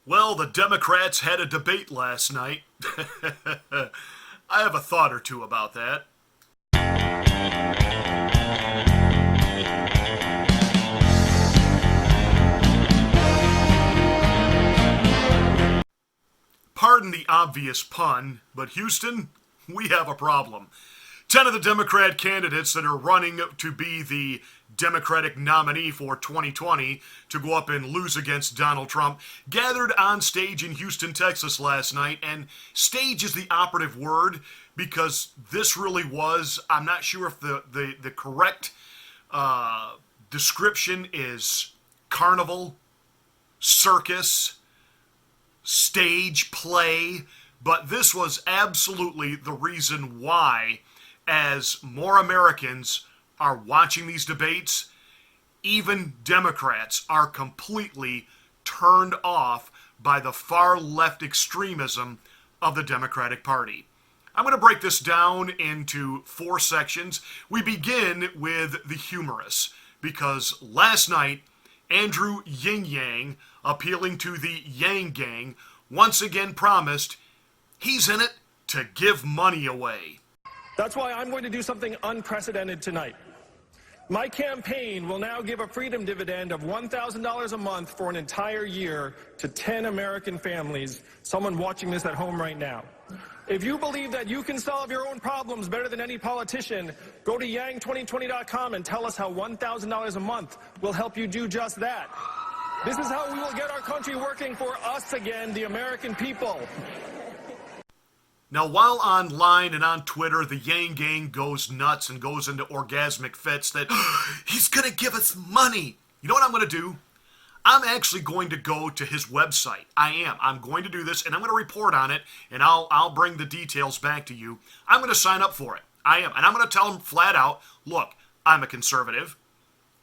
Well, the Democrats had a debate last night. I have a thought or two about that. Pardon the obvious pun, but Houston, we have a problem. 10 of the Democrat candidates that are running to be the Democratic nominee for 2020 to go up and lose against Donald Trump gathered on stage in Houston, Texas last night. And stage is the operative word because this really was, I'm not sure if the correct description is carnival, circus, stage play, but this was absolutely the reason why, as more Americans are watching these debates, even Democrats are completely turned off by the far left extremism of the Democratic Party. I'm going to break this down into four sections. We begin with the humorous, because last night, Andrew Yin Yang, appealing to the Yang Gang, once again promised he's in it to give money away. That's why I'm going to do something unprecedented tonight. My campaign will now give a freedom dividend of $1,000 a month for an entire year to 10 American families, someone watching this at home right now. If you believe that you can solve your own problems better than any politician, go to yang2020.com and tell us how $1,000 a month will help you do just that. This is how we will get our country working for us again, the American people. Now, while online and on Twitter, the Yang Gang goes nuts and goes into orgasmic fits that he's going to give us money. You know what I'm going to do? I'm actually going to go to his website. I am. I'm going to do this, and I'm going to report on it, and I'll bring the details back to you. I'm going to sign up for it. I am. And I'm going to tell him flat out, look, I'm a conservative.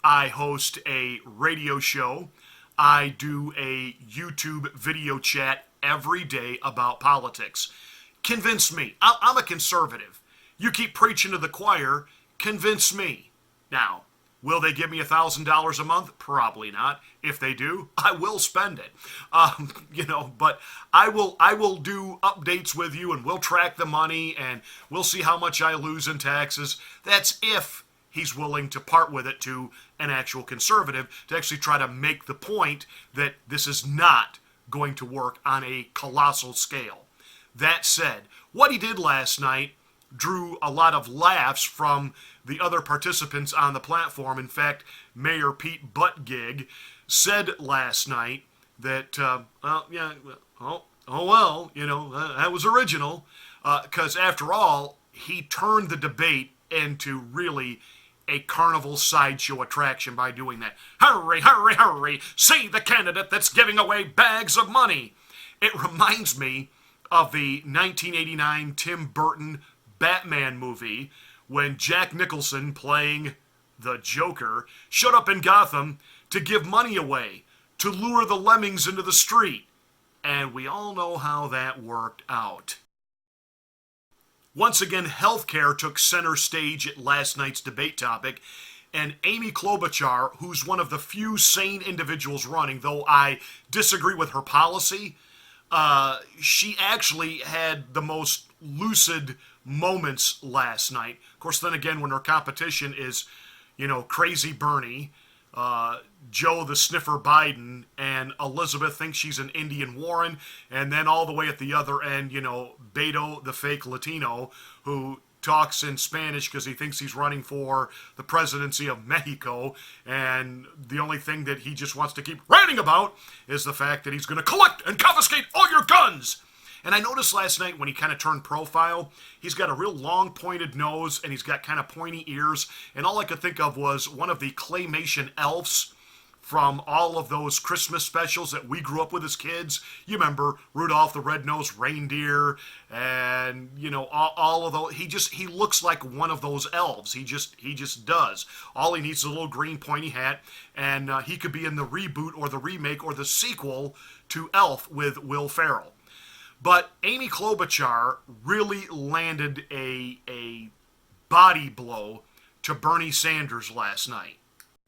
I host a radio show. I do a YouTube video chat every day about politics. Convince me. I'm a conservative. You keep preaching to the choir. Convince me. Now, will they give me $1,000 a month? Probably not. If they do, I will spend it. But I will do updates with you, and we'll track the money, and we'll see how much I lose in taxes. That's if he's willing to part with it to an actual conservative to actually try to make the point that this is not going to work on a colossal scale. That said, what he did last night drew a lot of laughs from the other participants on the platform. In fact, Mayor Pete Buttigieg said last night that, that was original, because after all, he turned the debate into really a carnival sideshow attraction by doing that. Hurry, hurry, hurry, see the candidate that's giving away bags of money. It reminds me of the 1989 Tim Burton Batman movie when Jack Nicholson, playing the Joker, showed up in Gotham to give money away, to lure the lemmings into the street. And we all know how that worked out. Once again, healthcare took center stage at last night's debate topic, and Amy Klobuchar, who's one of the few sane individuals running, though I disagree with her policy, she actually had the most lucid moments last night. Of course, then again, when her competition is, Crazy Bernie, Joe the Sniffer Biden, and Elizabeth thinks she's an Indian Warren, and then all the way at the other end, Beto the fake Latino, who talks in Spanish because he thinks he's running for the presidency of Mexico, and the only thing that he just wants to keep ranting about is the fact that he's going to collect and confiscate all your guns. And I noticed last night when he kind of turned profile, he's got a real long pointed nose and he's got kind of pointy ears, and all I could think of was one of the claymation elves from all of those Christmas specials that we grew up with as kids. You remember Rudolph the Red-Nosed Reindeer, and all of those. He looks like one of those elves. He just does. All he needs is a little green pointy hat, and he could be in the reboot or the remake or the sequel to Elf with Will Ferrell. But Amy Klobuchar really landed a body blow to Bernie Sanders last night.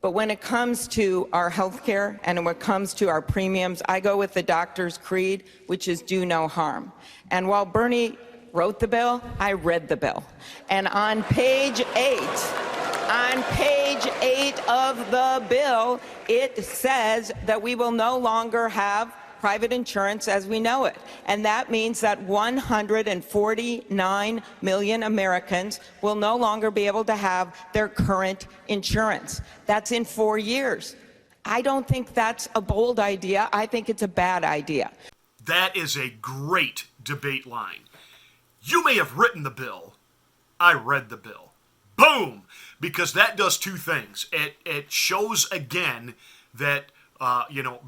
But when it comes to our health care and when it comes to our premiums, I go with the doctor's creed, which is do no harm. And while Bernie wrote the bill, I read the bill. And on page 8 of the bill, it says that we will no longer have private insurance as we know it. And that means that 149 million Americans will no longer be able to have their current insurance. That's in 4 years. I don't think that's a bold idea. I think it's a bad idea. That is a great debate line. You may have written the bill. I read the bill. Boom! Because that does two things. It shows again that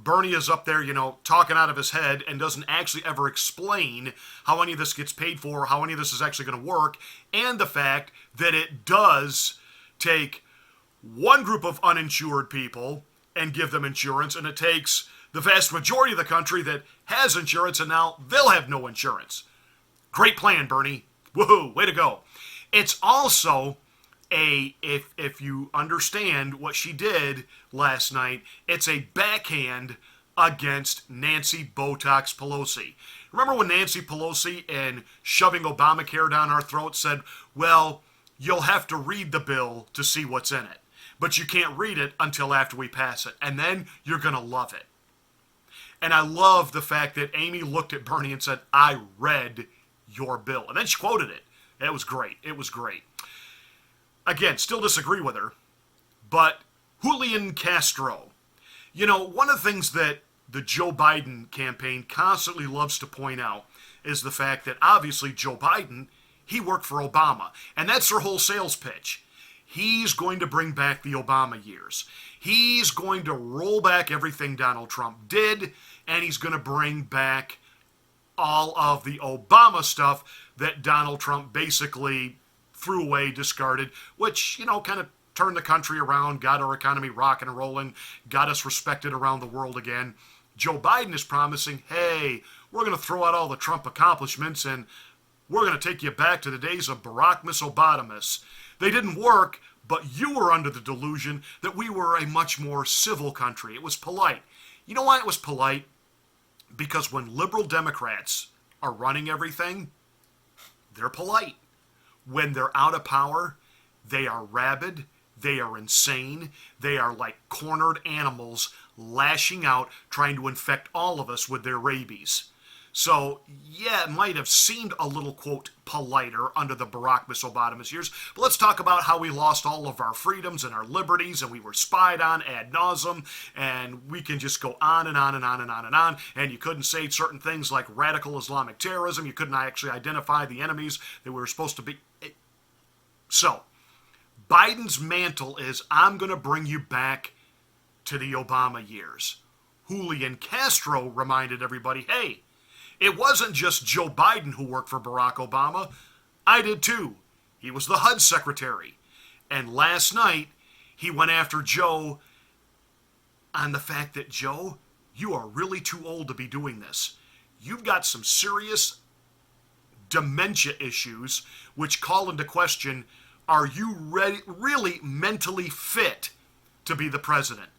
Bernie is up there, talking out of his head and doesn't actually ever explain how any of this gets paid for, how any of this is actually going to work, and the fact that it does take one group of uninsured people and give them insurance, and it takes the vast majority of the country that has insurance, and now they'll have no insurance. Great plan, Bernie. Woohoo, way to go. It's also if you understand what she did last night, it's a backhand against Nancy Botox Pelosi. Remember when Nancy Pelosi, in shoving Obamacare down our throats, said, well, you'll have to read the bill to see what's in it, but you can't read it until after we pass it, and then you're going to love it. And I love the fact that Amy looked at Bernie and said, I read your bill. And then she quoted it. It was great. It was great. Again, still disagree with her, but Julian Castro. One of the things that the Joe Biden campaign constantly loves to point out is the fact that obviously Joe Biden, he worked for Obama, and that's their whole sales pitch. He's going to bring back the Obama years. He's going to roll back everything Donald Trump did, and he's going to bring back all of the Obama stuff that Donald Trump basically threw away, discarded, which, kind of turned the country around, got our economy rocking and rolling, got us respected around the world again. Joe Biden is promising, hey, we're going to throw out all the Trump accomplishments and we're going to take you back to the days of Barackmas Obamamus. They didn't work, but you were under the delusion that we were a much more civil country. It was polite. You know why it was polite? Because when liberal Democrats are running everything, they're polite. When they're out of power, they are rabid, they are insane, they are like cornered animals lashing out, trying to infect all of us with their rabies. So, yeah, it might have seemed a little, quote, politer under the Barackmas Obama's years, but let's talk about how we lost all of our freedoms and our liberties, and we were spied on ad nauseum, and we can just go on and on and on and on and on, and you couldn't say certain things like radical Islamic terrorism, you couldn't actually identify the enemies that we were supposed to be. So, Biden's mantle is, I'm going to bring you back to the Obama years. Julian Castro reminded everybody, hey, it wasn't just Joe Biden who worked for Barack Obama. I did too. He was the HUD secretary. And last night, he went after Joe on the fact that, Joe, you are really too old to be doing this. You've got some serious dementia issues which call into question, are you really mentally fit to be the president?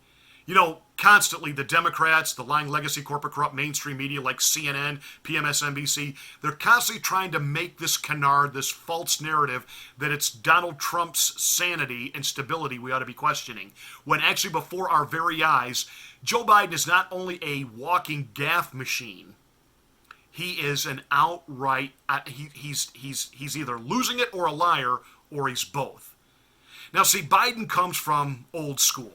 Constantly the Democrats, the lying legacy corporate corrupt mainstream media like CNN, PMSNBC, they're constantly trying to make this canard, this false narrative that it's Donald Trump's sanity and stability we ought to be questioning. When actually before our very eyes, Joe Biden is not only a walking gaffe machine, he is an outright, he's either losing it or a liar, or he's both. Now see, Biden comes from old school.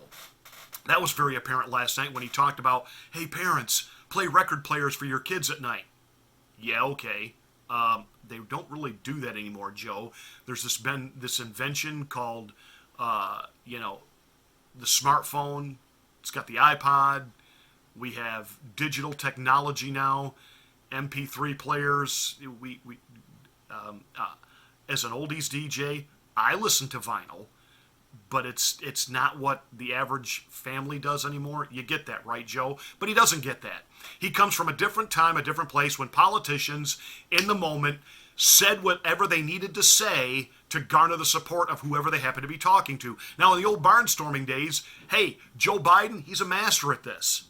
That was very apparent last night when he talked about, hey parents, play record players for your kids at night. Yeah, okay. They don't really do that anymore, Joe. There's been this invention called, the smartphone. It's got the iPod. We have digital technology now, MP3 players. As an oldies DJ, I listen to vinyl. But it's not what the average family does anymore. You get that, right, Joe? But he doesn't get that. He comes from a different time, a different place, when politicians, in the moment, said whatever they needed to say to garner the support of whoever they happen to be talking to. Now, in the old barnstorming days, hey, Joe Biden, he's a master at this.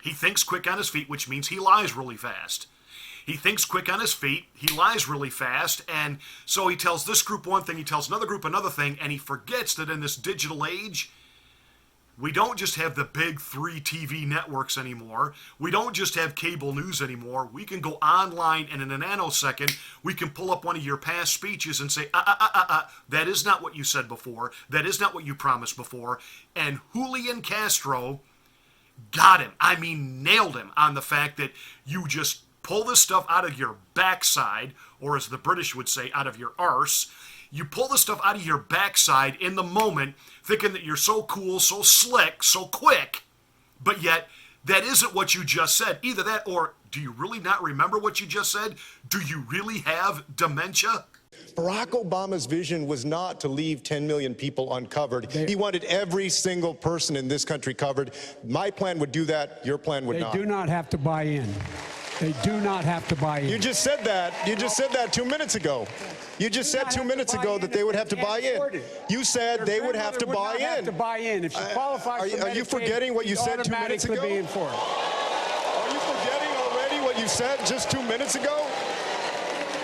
He thinks quick on his feet, which means he lies really fast. He thinks quick on his feet, he lies really fast, and so he tells this group one thing, he tells another group another thing, and he forgets that in this digital age, we don't just have the big 3 TV networks anymore. We don't just have cable news anymore. We can go online, and in a nanosecond, we can pull up one of your past speeches and say, that is not what you said before. That is not what you promised before. And Julian Castro got him. I mean, nailed him on the fact that you just pull this stuff out of your backside, or as the British would say, out of your arse. You pull the stuff out of your backside in the moment, thinking that you're so cool, so slick, so quick, but yet that isn't what you just said. Either that, or do you really not remember what you just said? Do you really have dementia? Barack Obama's vision was not to leave 10 million people uncovered. He wanted every single person in this country covered. My plan would do that. Your plan would not. They do not have to buy in. They do not have to buy in. You just said that. You just said that 2 minutes ago. You just said 2 minutes ago that they would have to buy in. You said they would have to buy in. Have to buy in. If she qualifies for Medicaid, are you forgetting what you said 2 minutes ago? Be in for it. Are you forgetting already what you said just 2 minutes ago?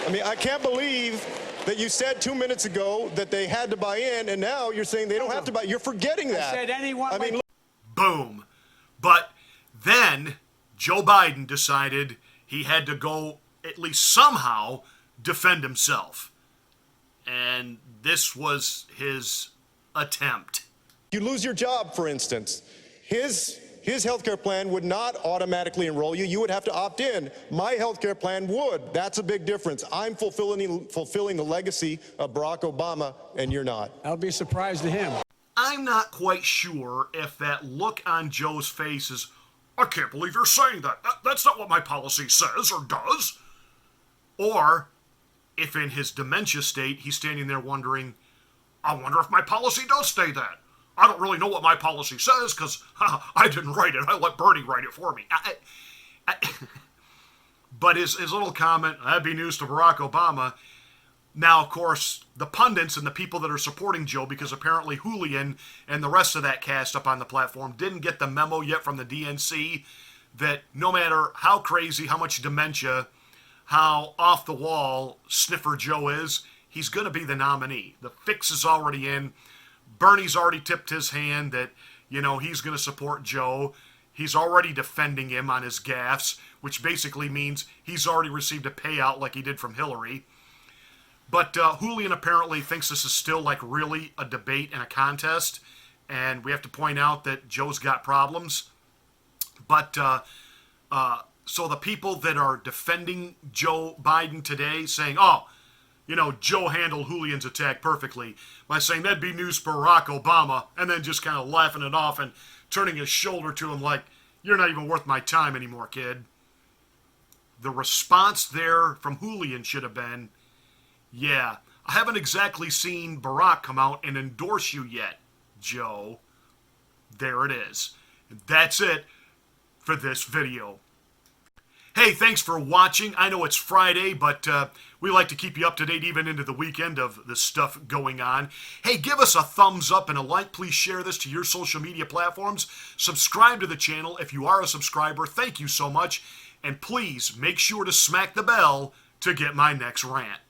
I mean, I can't believe that you said 2 minutes ago that they had to buy in, and now you're saying they don't have to buy. You're forgetting that. I said anyone. I mean, boom. But then Joe Biden decided he had to go at least somehow defend himself. And this was his attempt. you lose your job, for instance. His health care plan would not automatically enroll you. You would have to opt in. My health care plan would. That's a big difference. I'm fulfilling the legacy of Barack Obama, and you're not. I'll be surprised to him. I'm not quite sure if that look on Joe's face is, I can't believe you're saying that. That's not what my policy says or does. Or if in his dementia state, he's standing there wondering, I wonder if my policy does say that. I don't really know what my policy says because I didn't write it. I let Bernie write it for me. But his little comment, that'd be news to Barack Obama. Now, of course, the pundits and the people that are supporting Joe, because apparently Julian and the rest of that cast up on the platform didn't get the memo yet from the DNC that no matter how crazy, how much dementia, how off the wall Sniffer Joe is, he's going to be the nominee. The fix is already in. Bernie's already tipped his hand that, he's going to support Joe. He's already defending him on his gaffes, which basically means he's already received a payout like he did from Hillary. But Julian apparently thinks this is still like really a debate and a contest, and we have to point out that Joe's got problems. But so the people that are defending Joe Biden today saying, Joe handled Julian's attack perfectly by saying that'd be news for Barack Obama, and then just kind of laughing it off and turning his shoulder to him like, you're not even worth my time anymore, kid. The response there from Julian should have been, yeah, I haven't exactly seen Barack come out and endorse you yet, Joe. There it is. And that's it for this video. Hey, thanks for watching. I know it's Friday, but we like to keep you up to date even into the weekend of the stuff going on. Hey, give us a thumbs up and a like. Please share this to your social media platforms. Subscribe to the channel if you are a subscriber. Thank you so much. And please make sure to smack the bell to get my next rant.